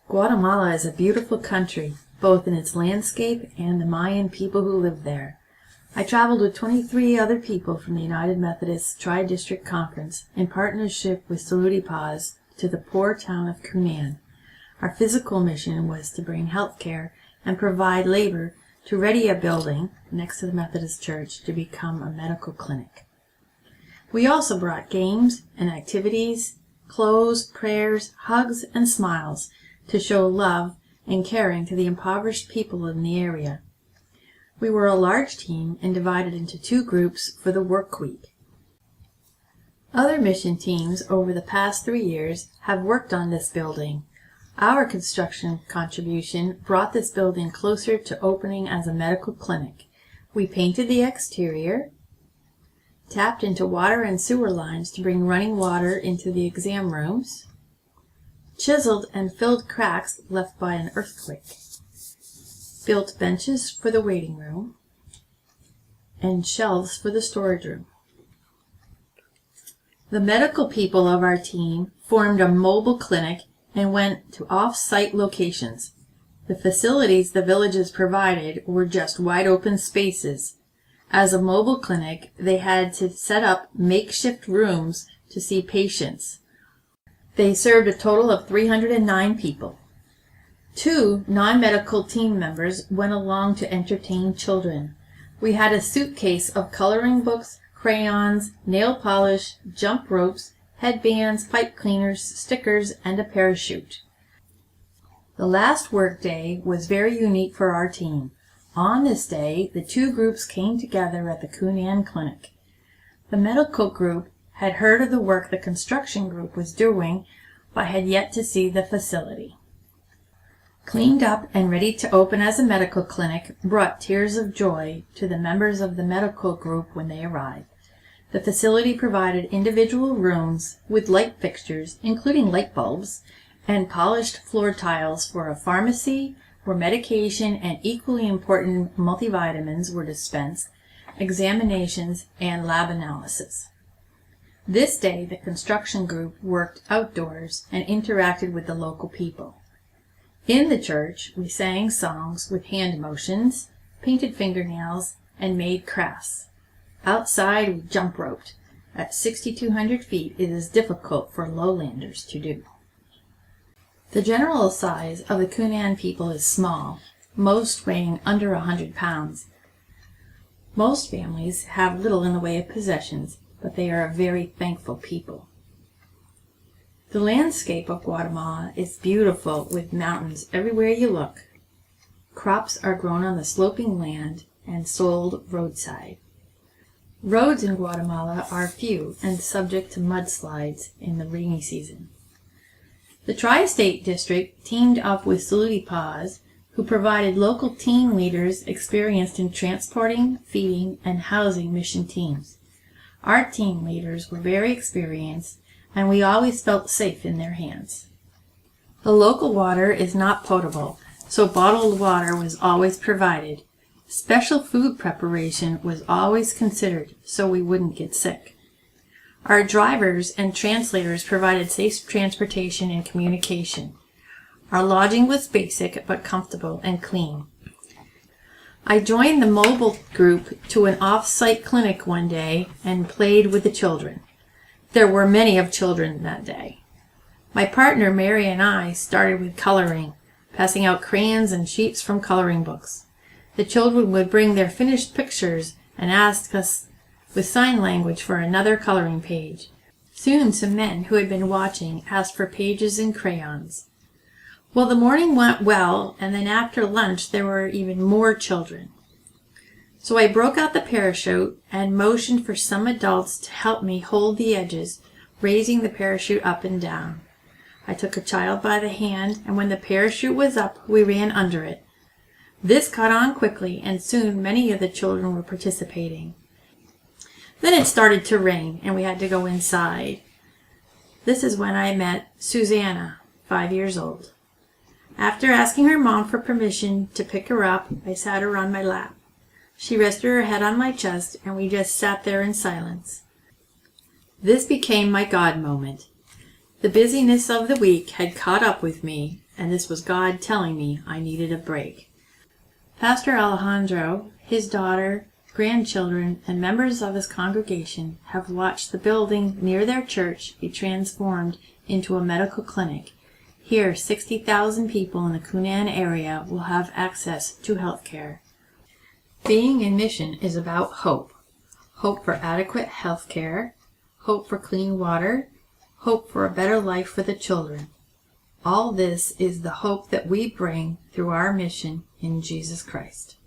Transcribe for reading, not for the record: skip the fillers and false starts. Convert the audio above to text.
Guatemala is a beautiful country, both in its landscape and the Mayan people who live there. I traveled with 23 other people from the United Methodist Tri-District Conference in partnership with Saluti Paz to the poor town of Cunen. Our physical mission was to bring health care and provide labor to ready a building next to the Methodist Church to become a medical clinic. We also brought games and activities, clothes, prayers, hugs, and smiles to show love and caring to the impoverished people in the area. We were a large team and divided into 2 groups for the work week. Other mission teams over the past 3 years have worked on this building. Our construction contribution brought this building closer to opening as a medical clinic. We painted the exterior, tapped into water and sewer lines to bring running water into the exam rooms, chiseled and filled cracks left by an earthquake, built benches for the waiting room, and shelves for the storage room. The medical people of our team formed a mobile clinic and went to off-site locations. The facilities the villages provided were just wide-open spaces. As a mobile clinic, they had to set up makeshift rooms to see patients. They served a total of 309 people. 2 non-medical team members went along to entertain children. We had a suitcase of coloring books, crayons, nail polish, jump ropes, headbands, pipe cleaners, stickers, and a parachute. The last work day was very unique for our team. On this day, the 2 groups came together at the Cunen clinic. The medical group had heard of the work the construction group was doing, but had yet to see the facility. Cleaned up and ready to open as a medical clinic brought tears of joy to the members of the medical group when they arrived. The facility provided individual rooms with light fixtures, including light bulbs, and polished floor tiles for a pharmacy where medication and equally important multivitamins were dispensed, examinations, and lab analysis. This day, the construction group worked outdoors and interacted with the local people. In the church, we sang songs with hand motions, painted fingernails, and made crafts. Outside, we jump roped. At 6,200 feet, it is difficult for lowlanders to do. The general size of the Cunen people is small, most weighing under 100 pounds. Most families have little in the way of possessions, but they are a very thankful people. The landscape of Guatemala is beautiful with mountains everywhere you look. Crops are grown on the sloping land and sold roadside. Roads in Guatemala are few and subject to mudslides in the rainy season. The Tri-State District teamed up with Saluti Paz, who provided local team leaders experienced in transporting, feeding, and housing mission teams. Our team leaders were very experienced, and we always felt safe in their hands. The local water is not potable, so bottled water was always provided. Special food preparation was always considered so we wouldn't get sick. Our drivers and translators provided safe transportation and communication. Our lodging was basic but comfortable and clean. I joined the mobile group to an off-site clinic one day and played with the children. There were many of children that day. My partner Mary and I started with coloring, passing out crayons and sheets from coloring books. The children would bring their finished pictures and ask us with sign language for another coloring page. Soon some men who had been watching asked for pages and crayons. Well, the morning went well, and then after lunch there were even more children. So I broke out the parachute and motioned for some adults to help me hold the edges, raising the parachute up and down. I took a child by the hand, and when the parachute was up, we ran under it. This caught on quickly, and soon many of the children were participating. Then it started to rain, and we had to go inside. This is when I met Susanna, 5 years old. After asking her mom for permission to pick her up, I sat her on my lap. She rested her head on my chest, and we just sat there in silence. This became my God moment. The busyness of the week had caught up with me, and this was God telling me I needed a break. Pastor Alejandro, his daughter, grandchildren, and members of his congregation have watched the building near their church be transformed into a medical clinic. Here, 60,000 people in the Cunen area will have access to health care. Being in mission is about hope. Hope for adequate health care, hope for clean water, hope for a better life for the children. All this is the hope that we bring through our mission in Jesus Christ.